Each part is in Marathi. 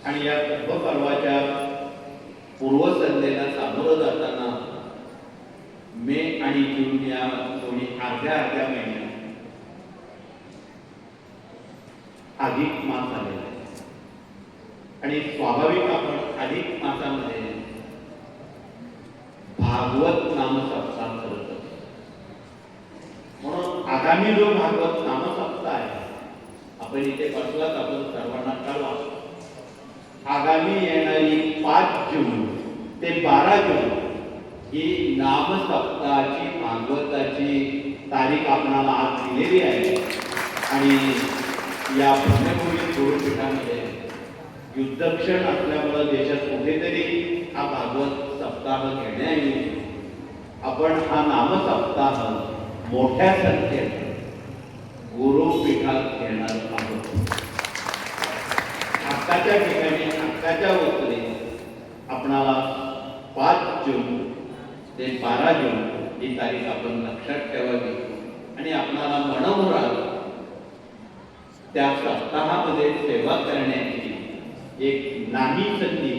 आणि या सर्व पर्वाच्या पूर्वसंध्येला सामोरं जाताना मे आणि जून या दोन्ही अर्ध्या महिन्यात अधिक मास आलेला आहे आणि स्वाभाविक आपण अधिक मासामध्ये भागवत नामसप्ताह करत असतो. म्हणून आगामी जो भागवत नामसप्ताह आहे आपण इथे बसलाच, आपण सर्वांना कळवा, आगामी येणारी 5 जून ते 12 जून ही नामसप्ताहाची भागवताची तारीख आपणाला आज दिलेली आहे. आणि या पुण्यभूमी गुरुपीठामध्ये युद्धक्षण असल्यामुळे देशात कुठेतरी हा भागवत सप्ताह घेण्याऐवजी आपण हा नामसप्ताह मोठ्या संख्येने गुरुपीठात घेणार आहोत. हक्काच्या ठिकाणी हक्काच्या वतीने आपणाला 5 जून ते 12 जून ही तारीख आपण लक्षात ठेवावी आणि आपणाला मनमुराद त्या सप्ताहामध्ये सेवा करण्याची एक नामी संधी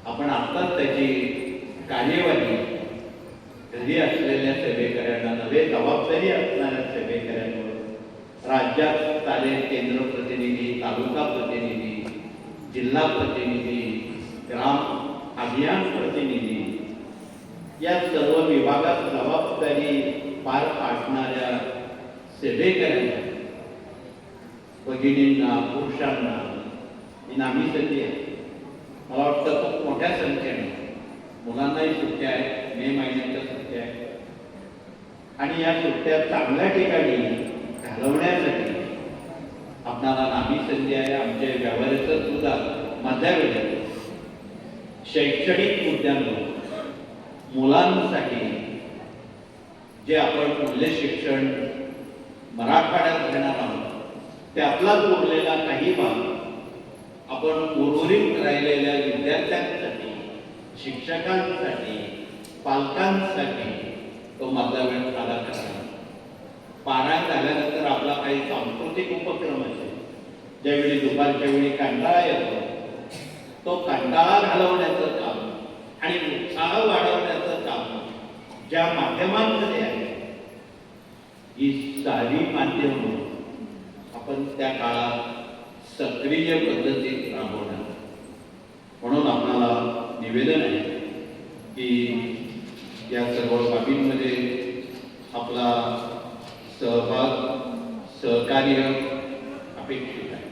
आपण आत्ताच त्याची कार्यवाही घरी असलेल्या सेवेकऱ्यांना, नवे जबाबदारी असणाऱ्या सेवेकऱ्यांवर, राज्यात चालेल केंद्र प्रतिनिधी, तालुका प्रतिनिधी, जिल्हा प्रतिनिधी, ग्राम अभियान प्रतिनिधी या सर्व विभागात जबाबदारी पार पाडणाऱ्या सेवेकऱ्यांना, भगिनींना, पुरुषांना ही नामी संधी आहे. मला वाटतं खूप मोठ्या संख्येने मुलांनाही सुट्ट्या आहेत, मे महिन्याच्या सुट्ट्या आहेत आणि या सुट्ट्या चांगल्या ठिकाणी घालवण्यासाठी आपणाला नामी संधी आहे. आमचे व्यवहाराचं सुद्धा मधल्या वेळेत शैक्षणिक मुद्द्यांवर मुलांसाठी जे आपण मूल्य शिक्षण मराठवाड्यात घेणार आहोत त्यातलाच उरलेला काही भाग आपण उर्वरित राहिलेल्या विद्यार्थ्यांसाठी, शिक्षकांसाठी, पालकांसाठी तो मधला वेळ साधा करणार. पारायण झाल्यानंतर आपला काही सांस्कृतिक उपक्रम असेल, ज्यावेळी दुपारच्या वेळी कंटाळा येतो, तो कंटाळा घालवण्याचं काम आणि उत्साह वाढवण्याचं काम ज्या माध्यमांमध्ये आहे ही सारी माध्यम आपण त्या काळात सक्रिय पद्धतीत राबवणार. म्हणून आपल्याला निवेदन आहे की या सर्व बाबींमध्ये आपला सहभाग, सहकार्य अपेक्षित आहे.